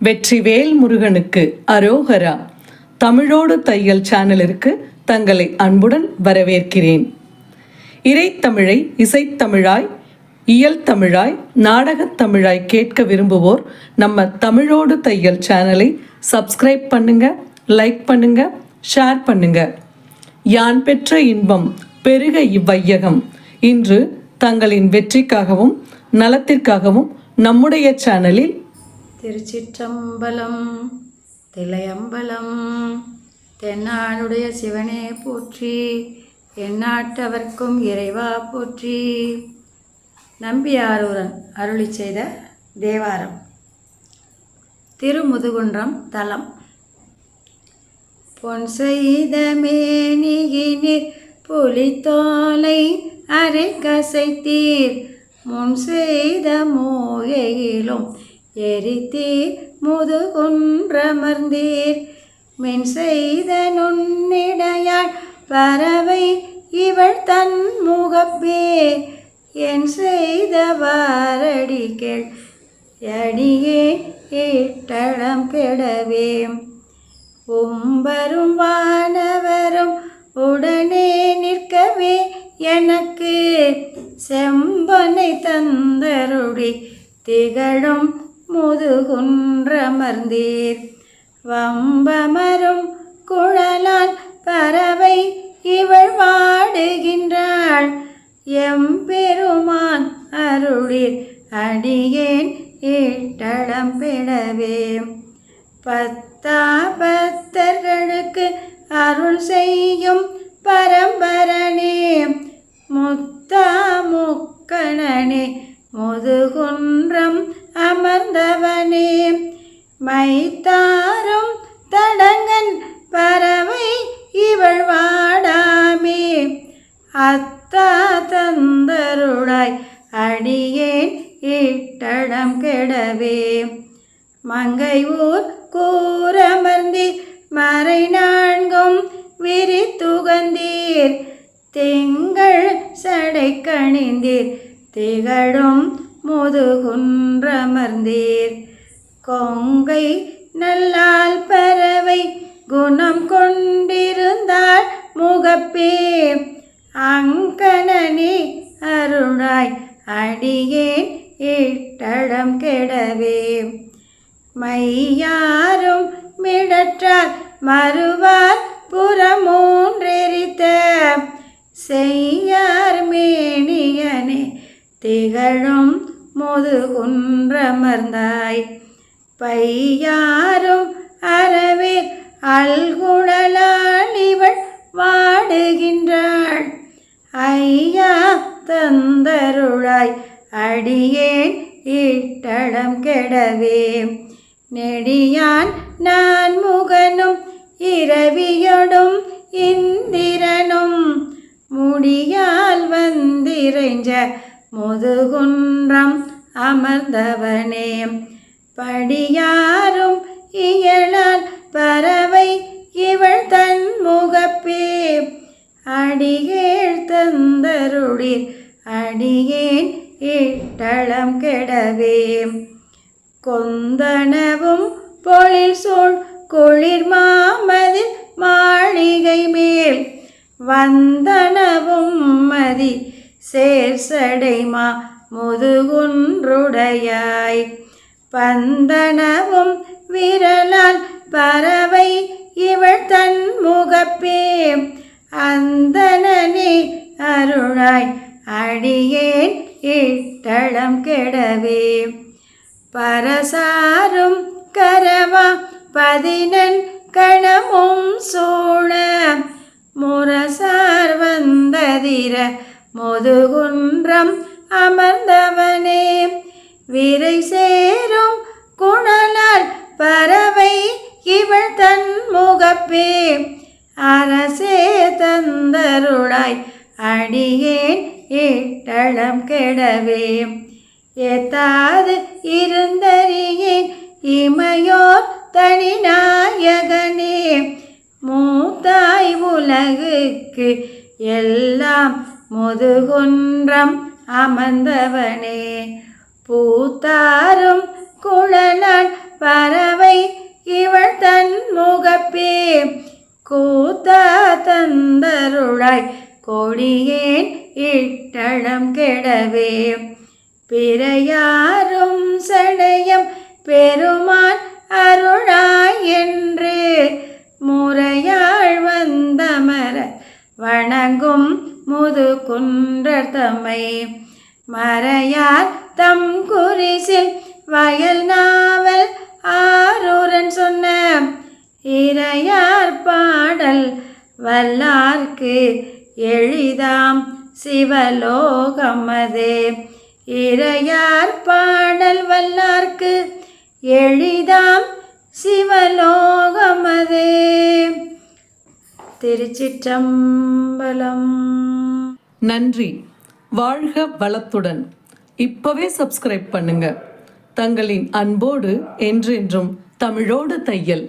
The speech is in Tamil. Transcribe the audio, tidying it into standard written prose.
வெற்றிவேல் முருகனுக்கு அரோகரா. தமிழோடு தையல் சேனலிற்கு தங்களை அன்புடன் வரவேற்கிறேன். இறைத்தமிழை இசைத்தமிழாய், இயல் தமிழாய், நாடகத் தமிழாய் கேட்க விரும்புவோர் நம்ம தமிழோடு தையல் சேனலை சப்ஸ்கிரைப் பண்ணுங்க, லைக் பண்ணுங்க, ஷேர் பண்ணுங்க. யான் பெற்ற இன்பம் பெருக இவ்வையகம். இன்று தங்களின் வெற்றிக்காகவும் நலத்திற்காகவும் நம்முடைய சேனலில் திருச்சிற்றம்பலம், தில்லையம்பலம். தென்னாடுடைய சிவனே போற்றி, எந்நாட்டவர்க்கும் இறைவா போற்றி. நம்பியாரூரன் அருளி செய்த தேவாரம். திருமுதுகுன்றம் தலம். பொன் செய்த மேனியினிர் புலித்தோலை அரை கசைத்தீர், முன் செய்த மோகையிலும் எரித்தீர் முதுகுன்றமர்ந்தீர். மின் செய்த நுண்ணிடையாள் பறவை இவள் தன் முகப்பே, என் செய்த வாரடி கேள் அடியே ஈட்டளம் கெடவே. உம்பரும் வானவரும் உடனே நிற்கவே, எனக்கு செம்பனை தந்தருடி திகழும் முதுகுன்றமர்ந்தீர். வம்பமரும் குழலால் பறவை இவள் வாடுகின்றாள், எம்பெருமான் அருளிர் அடியேன் ஈட்டளம் பெடவே. பத்தர்களுக்கு அருள் செய்யும் பரம்பரனே, முத்தா முக்கணனே, முதுகுன்றம் அமர்ந்தவனே. மைத்தாரும் தடங்கன் பறவை இவள் வாடாமே, அத்தா தந்தருளாய் அடியேன் ஈட்டளம் கெடவே. மங்கை ஊர் கூரமர்ந்தீர், மறை நான்கும் விரித்துகந்தீர், திங்கள் சடை கணிந்தீர், திகழும் முதுகுன்றமர்ந்தீர். கொங்கை நல்லால் பறவை குணம் கொண்டிருந்தாள் முகப்பே, அங்கணனே அருளாய் அடியேன் ஈட்டளம் கெடவே. மையாரும் மிடற்றார் மறுவார் புறமூன்றெரித்த, செய்யார் மேனியனே திகழும் முதுகுன்றமர்ந்தாய். பையாரும் அறவே அல்குழலால் இவள் வாடுகின்றாள், ஐயா தந்தருளாய் அடியேன் ஈட்டளம் கெடவே. நெடியான் நான் முகனும் இரவியொடும் இந்திரனும், முடியால் வந்திரைஞ்ச முதுகுன்றம் அமர்ந்தவனே. படியாரும் இயலால் பறவை இவள் தன் முகப்பே, அடிகேள் தந்தருளிர் அடியேன் ஈட்டளம் கெடவே. கொந்தனவும் பொழில் சூழ் குளிர் மாமதில் மாளிகை மேல், வந்தனவும் மதி சேர்சடைமா முதுகுன்றுடையாய். பந்தனவும் விரலால் பறவை இவள் தன் முகப்பே, அந்தனனே அருளாய் அடியேன் ஈட்டளம் கெடவே. பரசாரும் கரவா பதினன் கணமும் சூழ, முரசார் வந்ததிர முதுகுன்றம் அமர்ந்தவனே. விரை சேரும் குணலால் பறவை இவள் தன் முகப்பே, அரசே தந்தருளாய் அடியேன் ஈட்டளம் கெடவே. ஏத்தாது இருந்தறியேன் இமையோர் தனி நாயகனே, மூத்தாய் உலகுக்கு எல்லாம் முதுகுன்றம் அமர்ந்தவனே. பூத்தாரும் குழலான் பறவை கொடியேன் இட்டளம் கெடவே பிறையாரும் சடையம் பெருமான் அருளாய் என்று முறையாள் வந்தமர வணங்கும் முதுகுன்றர் தம்மை மறையார் தம் குறிசில் வயல் நாவல் ஆரூரன் சொன்ன இறையார் பாடல் வல்லார்க்கு எளிதாம் சிவலோகமதே இறையார் பாடல் வல்லார்க்கு எளிதாம் சிவலோகமதே. திருச்சிற்றம்பலம். நன்றி. வாழ்க வளத்துடன். இப்பவே சப்ஸ்கிரைப் பண்ணுங்க. தங்களின் அன்போடு என்றென்றும் தமிழோடு தையல்.